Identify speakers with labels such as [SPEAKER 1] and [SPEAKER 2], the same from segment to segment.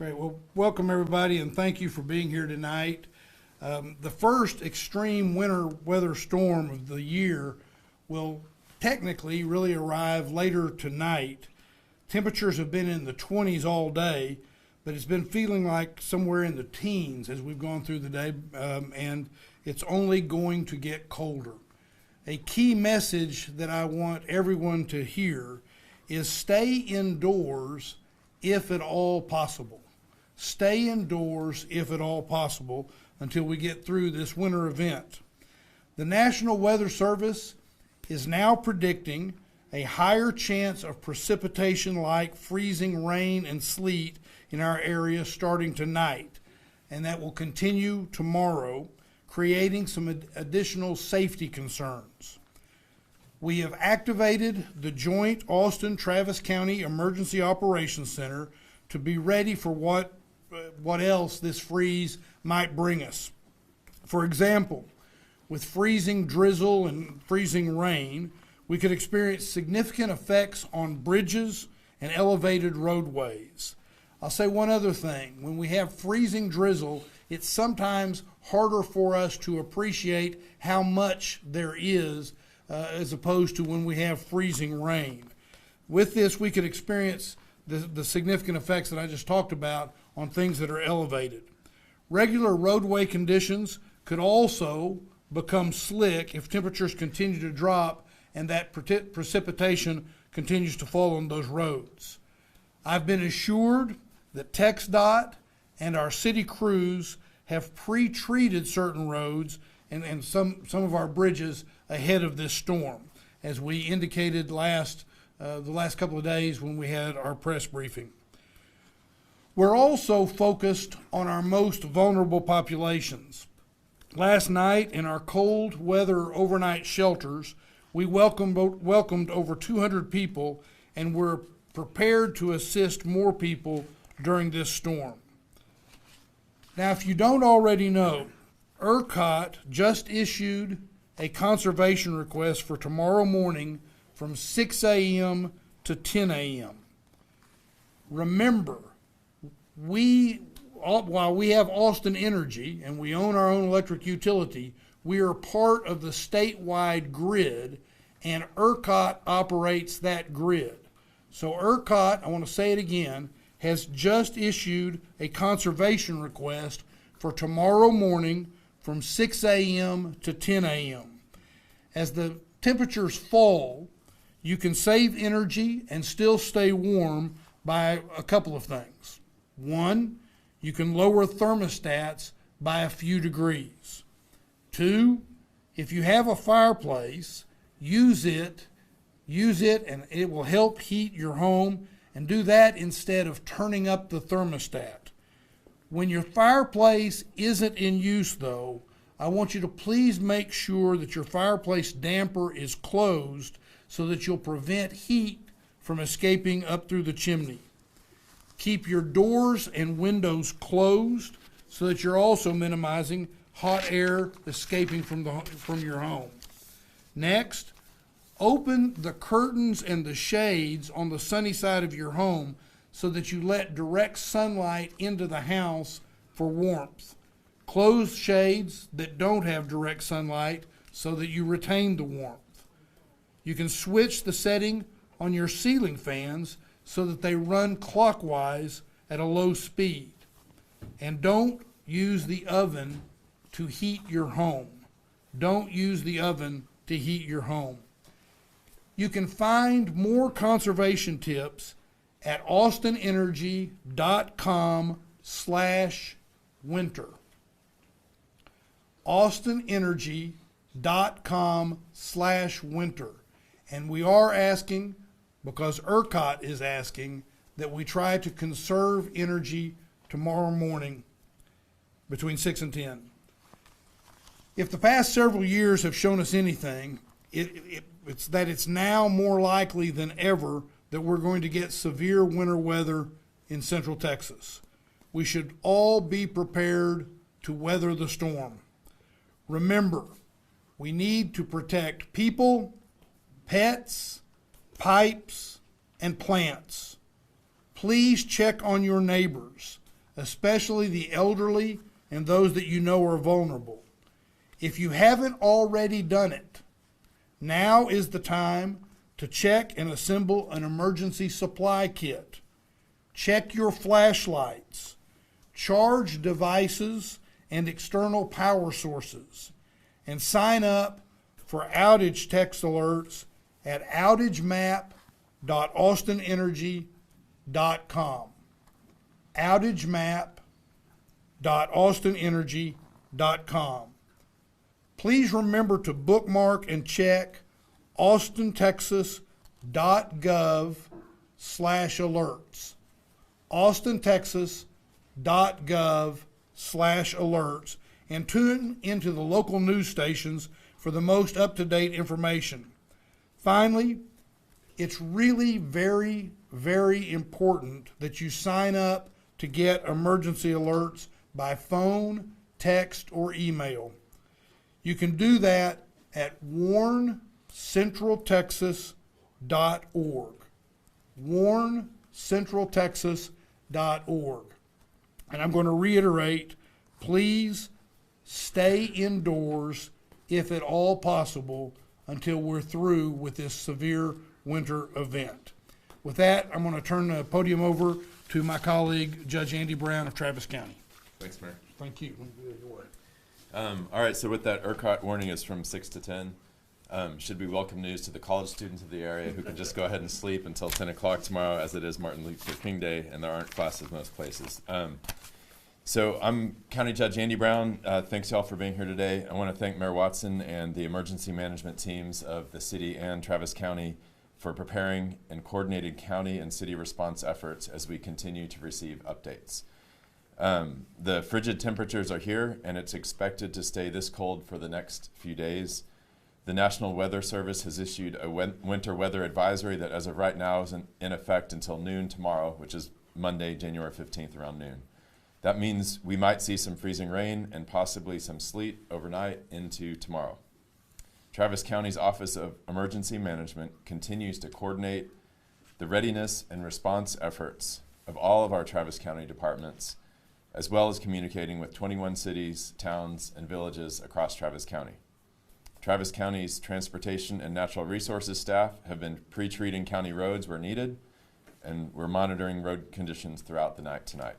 [SPEAKER 1] Great. Well, welcome everybody, and thank you for being here tonight. The first extreme winter weather storm of the year will technically really arrive later tonight. Temperatures have been in the 20s all day, but it's been feeling like somewhere in the teens as we've gone through the day, and it's only going to get colder. A key message that I want everyone to hear is stay indoors if at all possible. Stay indoors if at all possible until we get through this winter event. The National Weather Service is now predicting a higher chance of precipitation like freezing rain and sleet in our area starting tonight, and that will continue tomorrow, creating some additional safety concerns. We have activated the joint Austin-Travis County Emergency Operations Center to be ready for what else this freeze might bring us. For example, with freezing drizzle and freezing rain, we could experience significant effects on bridges and elevated roadways. I'll say one other thing. When we have freezing drizzle, it's sometimes harder for us to appreciate how much there is as opposed to when we have freezing rain. With this, we could experience the significant effects that I just talked about on things that are elevated. Regular roadway conditions could also become slick if temperatures continue to drop and that precipitation continues to fall on those roads. I've been assured that TxDOT and our city crews have pre-treated certain roads and some of our bridges ahead of this storm, as we indicated the last couple of days when we had our press briefing. We're also focused on our most vulnerable populations. Last night in our cold weather overnight shelters, we welcomed over 200 people, and we're prepared to assist more people during this storm. Now, if you don't already know, ERCOT just issued a conservation request for tomorrow morning from 6 a.m. to 10 a.m. Remember, while we have Austin Energy and we own our own electric utility, we are part of the statewide grid, and ERCOT operates that grid. So ERCOT, I want to say it again, has just issued a conservation request for tomorrow morning from 6 a.m. to 10 a.m. As the temperatures fall, you can save energy and still stay warm by a couple of things. One, you can lower thermostats by a few degrees. Two, if you have a fireplace, use it and it will help heat your home, and do that instead of turning up the thermostat. When your fireplace isn't in use though, I want you to please make sure that your fireplace damper is closed so that you'll prevent heat from escaping up through the chimney. Keep your doors and windows closed so that you're also minimizing hot air escaping from your home. Next, open the curtains and the shades on the sunny side of your home so that you let direct sunlight into the house for warmth. Close shades that don't have direct sunlight so that you retain the warmth. You can switch the setting on your ceiling fans so that they run clockwise at a low speed. And don't use the oven to heat your home. Don't use the oven to heat your home. You can find more conservation tips at austinenergy.com/winter. austinenergy.com/winter. And we are asking, because ERCOT is asking, that we try to conserve energy tomorrow morning between 6 and 10. If the past several years have shown us anything, it's that it's now more likely than ever that we're going to get severe winter weather in Central Texas. We should all be prepared to weather the storm. Remember, we need to protect people, pets, pipes, and plants. Please check on your neighbors. especially the elderly and those that you know are vulnerable. If you haven't already done it, now is the time to check and assemble an emergency supply kit. Check your flashlights, charge devices, and external power sources, and sign up for outage text alerts at outagemap.austinenergy.com. outagemap.austinenergy.com. Please remember to bookmark and check austintexas.gov/alerts. austintexas.gov/alerts, and tune into the local news stations for the most up-to-date information. Finally, it's really very, very important that you sign up to get emergency alerts by phone, text, or email. You can do that at warncentraltexas.org. warncentraltexas.org. And I'm going to reiterate, please stay indoors if at all possible until we're through with this severe winter event. With that, I'm going to turn the podium over to my colleague, Judge Andy Brown of Travis County.
[SPEAKER 2] Thanks, Mayor.
[SPEAKER 1] Thank you.
[SPEAKER 2] All right, so with that, ERCOT warning is from 6 to 10. Should be welcome news to the college students of the area who can just go ahead and sleep until 10 o'clock tomorrow, as it is Martin Luther King Day, and there aren't classes most places. So I'm County Judge Andy Brown. Thanks, y'all, for being here today. I want to thank Mayor Watson and the emergency management teams of the city and Travis County for preparing and coordinated county and city response efforts as we continue to receive updates. The frigid temperatures are here, and it's expected to stay this cold for the next few days. The National Weather Service has issued a winter weather advisory that as of right now is in effect until noon tomorrow, which is Monday, January 15th around noon. That means we might see some freezing rain and possibly some sleet overnight into tomorrow. Travis County's Office of Emergency Management continues to coordinate the readiness and response efforts of all of our Travis County departments, as well as communicating with 21 cities, towns, and villages across Travis County. Travis County's transportation and natural resources staff have been pre-treating county roads where needed, and we're monitoring road conditions throughout the night tonight.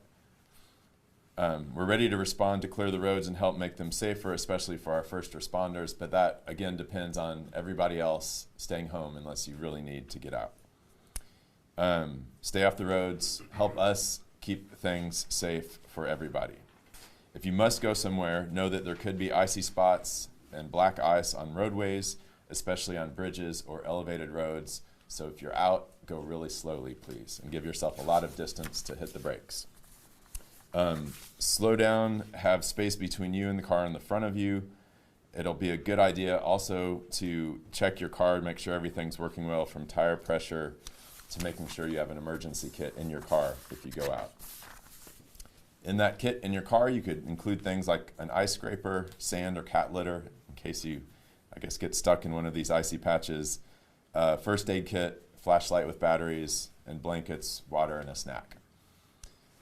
[SPEAKER 2] We're ready to respond to clear the roads and help make them safer, especially for our first responders, but that, again, depends on everybody else staying home unless you really need to get out. Stay off the roads, help us keep things safe for everybody. If you must go somewhere, know that there could be icy spots and black ice on roadways, especially on bridges or elevated roads. So if you're out, go really slowly, please, and give yourself a lot of distance to hit the brakes. Slow down, have space between you and the car in the front of you. It'll be a good idea also to check your car, make sure everything's working well, from tire pressure to making sure you have an emergency kit in your car if you go out. In that kit in your car, you could include things like an ice scraper, sand, or cat litter, in case you, I guess, get stuck in one of these icy patches, first aid kit, flashlight with batteries, and blankets, water, and a snack.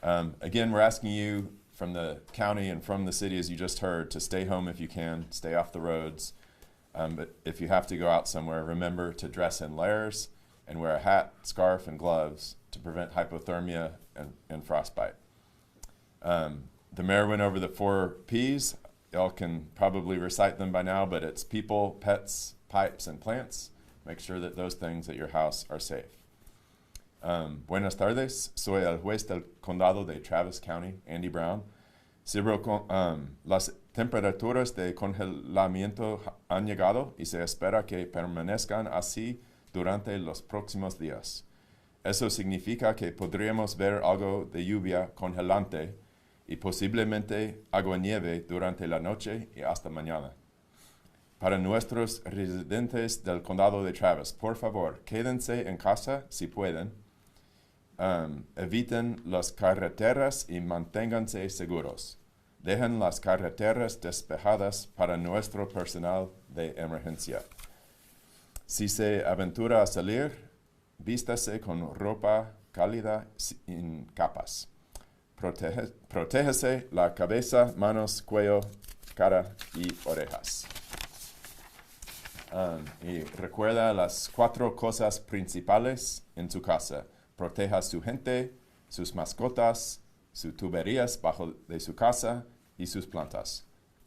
[SPEAKER 2] Again, we're asking you from the county and from the city, as you just heard, to stay home if you can, stay off the roads. But if you have to go out somewhere, remember to dress in layers and wear a hat, scarf, and gloves to prevent hypothermia and frostbite. The mayor went over the 4 Ps. Y'all can probably recite them by now, but it's people, pets, pipes, and plants. Make sure that those things at your house are safe. Buenas tardes, soy el juez del condado de Travis County, Andy Brown. Las temperaturas de congelamiento han llegado y se espera que permanezcan así durante los próximos días. Eso significa que podríamos ver algo de lluvia congelante y posiblemente aguanieve durante la noche y hasta mañana. Para nuestros residentes del condado de Travis, por favor, quédense en casa si pueden. Eviten las carreteras y manténganse seguros. Dejen las carreteras despejadas para nuestro personal de emergencia. Si se aventura a salir, vístase con ropa cálida sin capas. Protégese la cabeza, manos, cuello, cara y orejas. Y recuerda las 4 cosas principales en tu casa. Proteja a su gente, sus mascotas, sus tuberías bajo de su casa y sus plantas.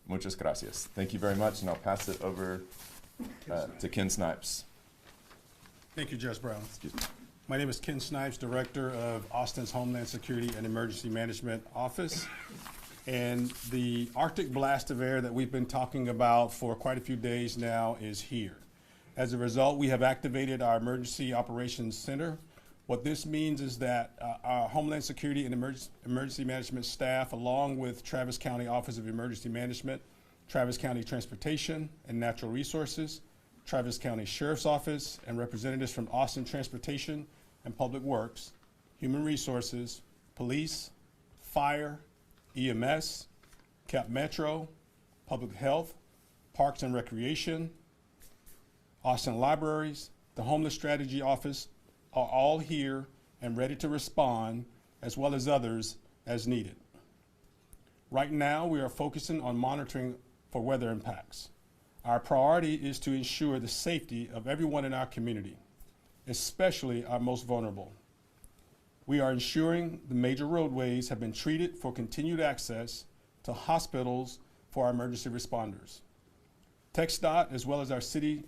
[SPEAKER 2] Muchas gracias. Thank you very much, and I'll pass it over to Ken Snipes.
[SPEAKER 3] Thank you, Judge Brown.
[SPEAKER 2] Excuse me.
[SPEAKER 3] My name is Ken Snipes, Director of Austin's Homeland Security and Emergency Management Office. And the Arctic blast of air that we've been talking about for quite a few days now is here. As a result, we have activated our Emergency Operations Center. What this means is that our Homeland Security and Emergency Management staff, along with Travis County Office of Emergency Management, Travis County Transportation and Natural Resources, Travis County Sheriff's Office, and representatives from Austin Transportation and Public Works, Human Resources, Police, Fire, EMS, Cap Metro, Public Health, Parks and Recreation, Austin Libraries, the Homeless Strategy Office are all here and ready to respond, as well as others as needed. Right now, we are focusing on monitoring for weather impacts. Our priority is to ensure the safety of everyone in our community, especially our most vulnerable. We are ensuring the major roadways have been treated for continued access to hospitals for our emergency responders. TxDOT, as well as our city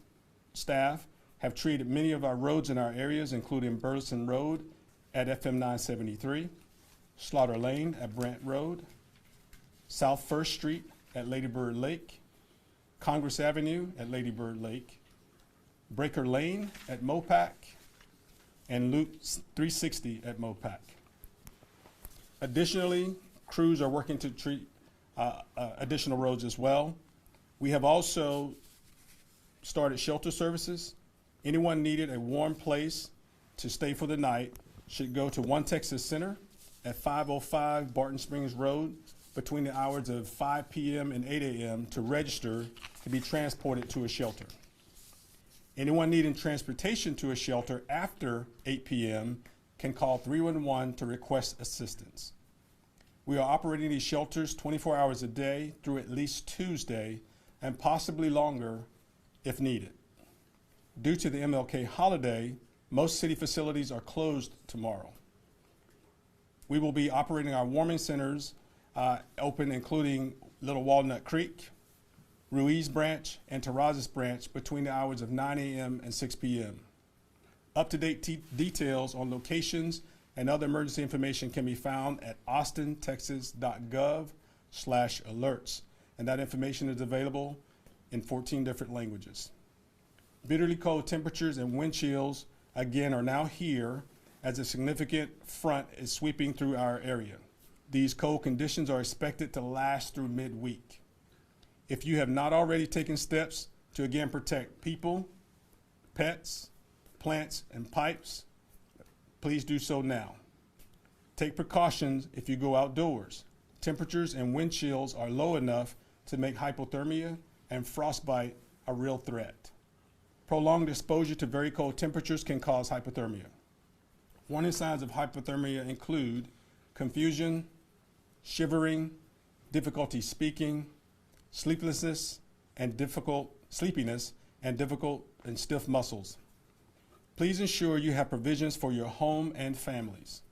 [SPEAKER 3] staff, have treated many of our roads in our areas, including Burleson Road at FM 973, Slaughter Lane at Brant Road, South First Street at Lady Bird Lake, Congress Avenue at Lady Bird Lake, Breaker Lane at Mopac, and Loop 360 at Mopac. Additionally, crews are working to treat additional roads as well. We have also started shelter services. Anyone needed a warm place to stay for the night should go to One Texas Center at 505 Barton Springs Road between the hours of 5 p.m. and 8 a.m. to register to be transported to a shelter. Anyone needing transportation to a shelter after 8 p.m. can call 311 to request assistance. We are operating these shelters 24 hours a day through at least Tuesday and possibly longer if needed. Due to the MLK holiday, most city facilities are closed tomorrow. We will be operating our warming centers open, including Little Walnut Creek, Ruiz Branch, and Terrazas Branch between the hours of 9 a.m. and 6 p.m. Up-to-date details on locations and other emergency information can be found at austintexas.gov/alerts, and that information is available in 14 different languages. Bitterly cold temperatures and wind chills, again, are now here as a significant front is sweeping through our area. These cold conditions are expected to last through midweek. If you have not already taken steps to again protect people, pets, plants, and pipes, please do so now. Take precautions if you go outdoors. Temperatures and wind chills are low enough to make hypothermia and frostbite a real threat. Prolonged exposure to very cold temperatures can cause hypothermia. Warning signs of hypothermia include confusion, shivering, difficulty speaking, sleepiness and difficult and stiff muscles. Please ensure you have provisions for your home and families.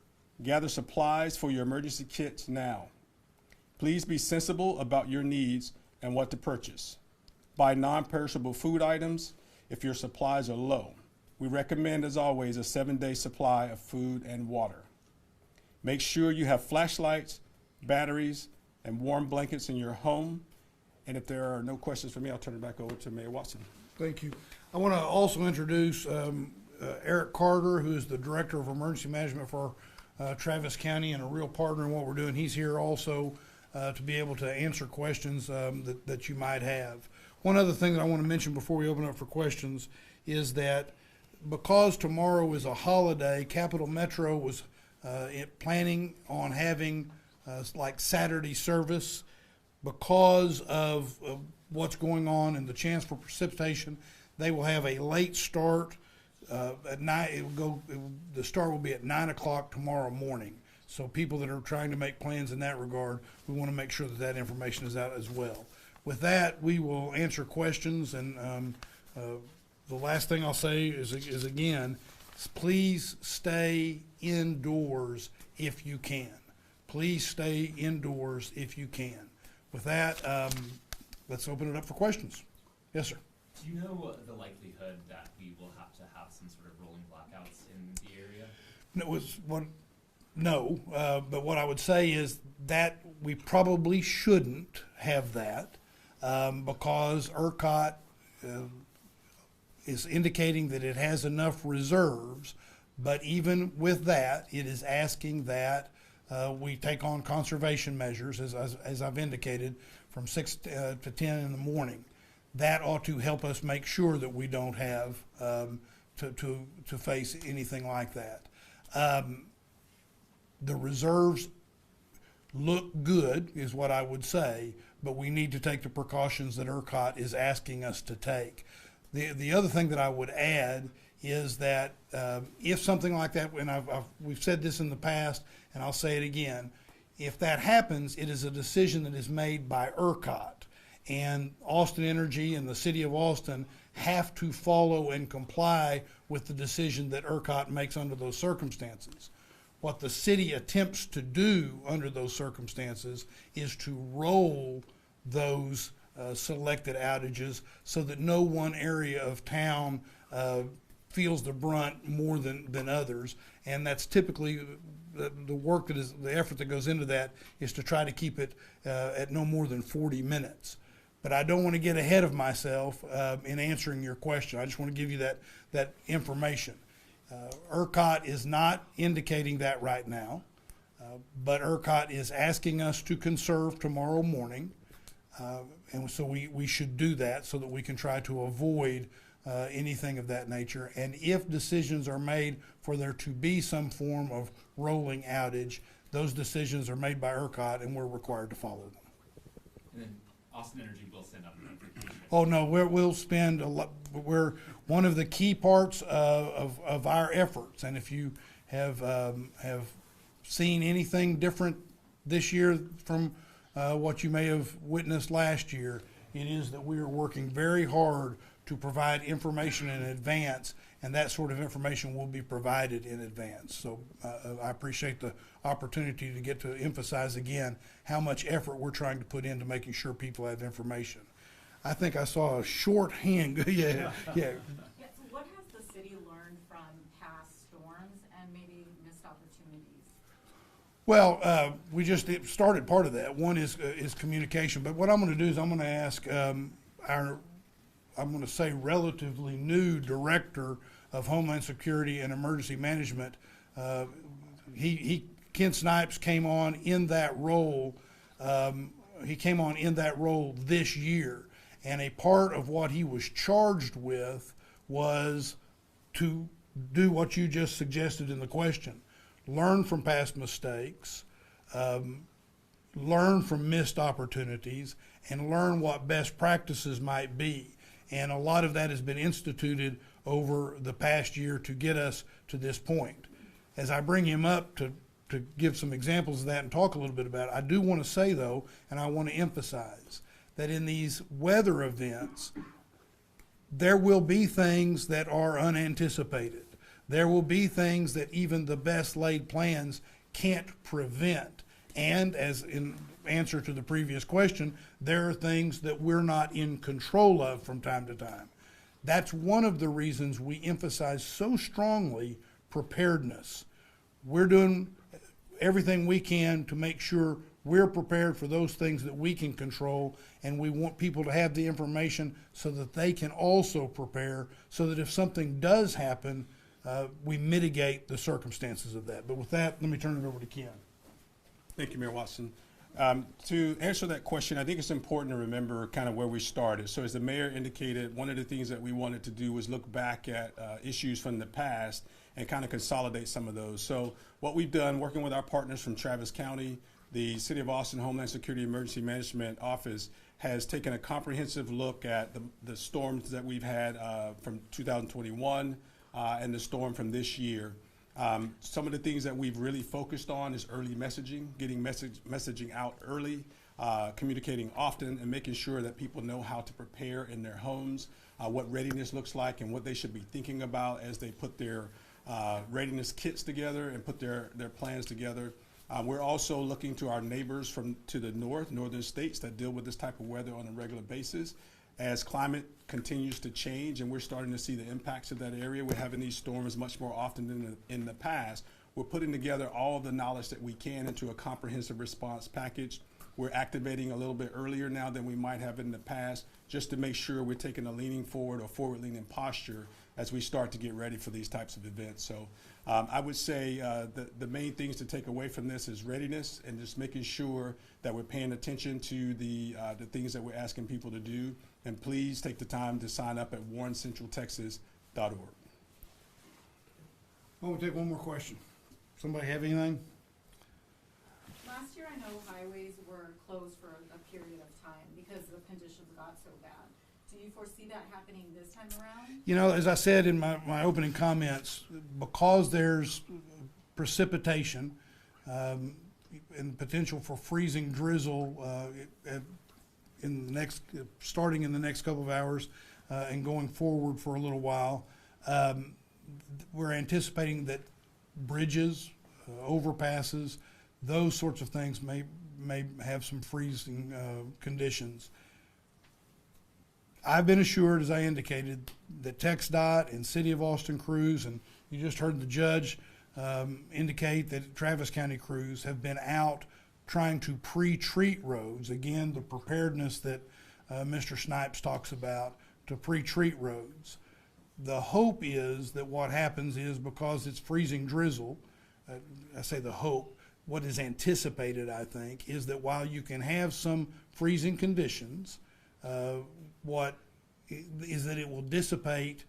[SPEAKER 3] Gather supplies for your emergency kits now. Please be sensible about your needs and what to purchase. Buy non-perishable food items if your supplies are low. We recommend, as always, a 7-day supply of food and water. Make sure you have flashlights, batteries, and warm blankets in your home. And if there are no questions for me, I'll turn it back over to Mayor Watson.
[SPEAKER 1] Thank you. I want to also introduce Eric Carter, who is the Director of Emergency Management for Travis County and a real partner in what we're doing. He's here also to be able to answer questions that you might have. One other thing that I want to mention before we open up for questions is that because tomorrow is a holiday, Capital Metro was planning on having like Saturday service. Because of what's going on and the chance for precipitation, they will have a late start at night. The start will be at 9 o'clock tomorrow morning. So people that are trying to make plans in that regard, we want to make sure that that information is out as well. With that, we will answer questions, and the last thing I'll say is again, please stay indoors if you can. Please stay indoors if you can. With that, let's open it up for questions. Yes, sir.
[SPEAKER 4] Do you know the likelihood that we will have to have some sort of rolling blackouts in the area?
[SPEAKER 1] But what I would say is that we probably shouldn't have that because ERCOT is indicating that it has enough reserves, but even with that, it is asking that we take on conservation measures, as I've indicated, from 6 to 10 in the morning. That ought to help us make sure that we don't have to face anything like that. The reserves look good, is what I would say, but we need to take the precautions that ERCOT is asking us to take. The other thing that I would add is that if something like that, and we've said this in the past, and I'll say it again, if that happens, it is a decision that is made by ERCOT. And Austin Energy and the city of Austin have to follow and comply with the decision that ERCOT makes under those circumstances. What the city attempts to do under those circumstances is to roll those selected outages so that no one area of town feels the brunt more than others. And that's typically the work that is, the effort that goes into that is to try to keep it at no more than 40 minutes. But I don't want to get ahead of myself in answering your question. I just want to give you that information. ERCOT is not indicating that right now, but ERCOT is asking us to conserve tomorrow morning, and so we should do that so that we can try to avoid anything of that nature. And if decisions are made for there to be some form of rolling outage, those decisions are made by ERCOT, and we're required to follow them.
[SPEAKER 4] And then Austin Energy will send out notification.
[SPEAKER 1] Oh, no, we'll spend a lot, we're one of the key parts of our efforts. And if you have seen anything different this year from what you may have witnessed last year, it is that we are working very hard to provide information in advance, and that sort of information will be provided in advance. So I appreciate the opportunity to get to emphasize again how much effort we're trying to put into making sure people have information. I think I saw a short hand. Yeah.
[SPEAKER 5] Yeah, so what has the city learned from past storms and maybe missed opportunities?
[SPEAKER 1] Well, we just started part of that. One is communication, but what I'm going to do is I'm going to ask I'm going to say relatively new director of Homeland Security and Emergency Management. Ken Snipes came on in that role. He came on in that role this year, and a part of what he was charged with was to do what you just suggested in the question: learn from past mistakes, learn from missed opportunities, and learn what best practices might be. And a lot of that has been instituted over the past year to get us to this point. As I bring him up to give some examples of that and talk a little bit about it, I do want to say, though, and I want to emphasize, that in these weather events, there will be things that are unanticipated. There will be things that even the best laid plans can't prevent. And as in answer to the previous question, there are things that we're not in control of from time to time. That's one of the reasons we emphasize so strongly preparedness. We're doing everything we can to make sure we're prepared for those things that we can control, and we want people to have the information so that they can also prepare, so that if something does happen, we mitigate the circumstances of that. But with that, let me turn it over to Ken.
[SPEAKER 3] Thank you, Mayor Watson. To answer that question, I think it's important to remember kind of where we started. So as the mayor indicated, one of the things that we wanted to do was look back at issues from the past and kind of consolidate some of those. So what we've done, working with our partners from Travis County, the City of Austin Homeland Security Emergency Management Office has taken a comprehensive look at the storms that we've had from 2021 and the storm from this year. Some of the things that we've really focused on is early messaging, getting messaging out early, communicating often, and making sure that people know how to prepare in their homes, what readiness looks like, and what they should be thinking about as they put their readiness kits together and put their plans together. We're also looking to our neighbors to the northern states that deal with this type of weather on a regular basis. As climate continues to change and we're starting to see the impacts of that area, we're having these storms much more often than in the past. We're putting together all of the knowledge that we can into a comprehensive response package. We're activating a little bit earlier now than we might have in the past, just to make sure we're taking a leaning forward or forward leaning posture as we start to get ready for these types of events. So I would say the main things to take away from this is readiness and just making sure that we're paying attention to the things that we're asking people to do. And please take the time to sign up at warrencentraltexas.org.
[SPEAKER 1] Well, we'll take one more question. Somebody have anything?
[SPEAKER 5] Last year, I know highways were closed for a period of time because the conditions got so bad. Do you foresee that happening this time around?
[SPEAKER 1] You know, as I said in my opening comments, because there's precipitation and potential for freezing drizzle starting in the next couple of hours and going forward for a little while, we're anticipating that bridges, overpasses, those sorts of things may have some freezing conditions. I've been assured, as I indicated, that TxDOT and City of Austin crews, and you just heard the judge indicate that Travis County crews have been out trying to pre-treat roads. Again, the preparedness that Mr. Snipes talks about to pre-treat roads. The hope is that what happens is, because it's freezing drizzle, I say the hope, what is anticipated, I think, is that while you can have some freezing conditions, what is that it will dissipate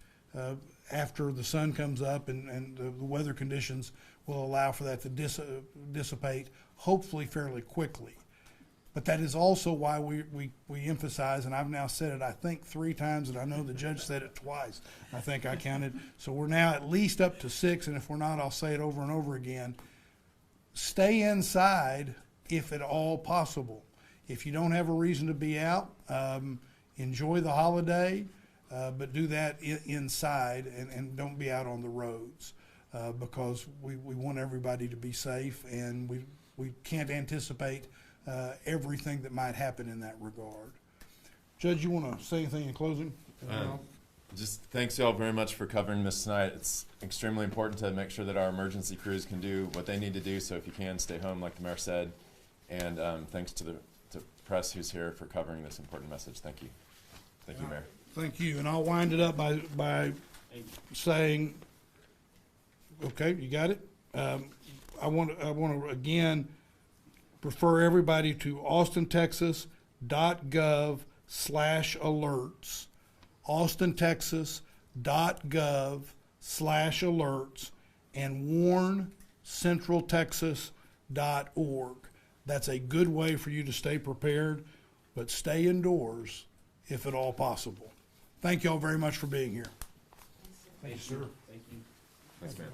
[SPEAKER 1] after the sun comes up and the weather conditions will allow for that to dissipate, hopefully fairly quickly. But that is also why we emphasize, and I've now said it I think 3 times, and I know the judge said it twice, I think I counted. So we're now at least up to 6, and if we're not, I'll say it over and over again. Stay inside if at all possible. If you don't have a reason to be out, enjoy the holiday, but do that inside and don't be out on the roads because we want everybody to be safe, and we can't anticipate everything that might happen in that regard. Judge, you want to say anything in closing?
[SPEAKER 2] Just thanks y'all very much for covering this tonight. It's extremely important to make sure that our emergency crews can do what they need to do. So if you can, stay home, like the mayor said. And thanks to the press who's here for covering this important message. Thank you. Thank you, Mayor.
[SPEAKER 1] Thank you, and I'll wind it up by saying, okay, you got it? I want to again refer everybody to austintexas.gov/alerts, austintexas.gov/alerts, and warncentraltexas.org. That's a good way for you to stay prepared, but stay indoors if at all possible. Thank you all very much for being here.
[SPEAKER 4] Thank you, sir. Thank you.
[SPEAKER 2] Thanks, man.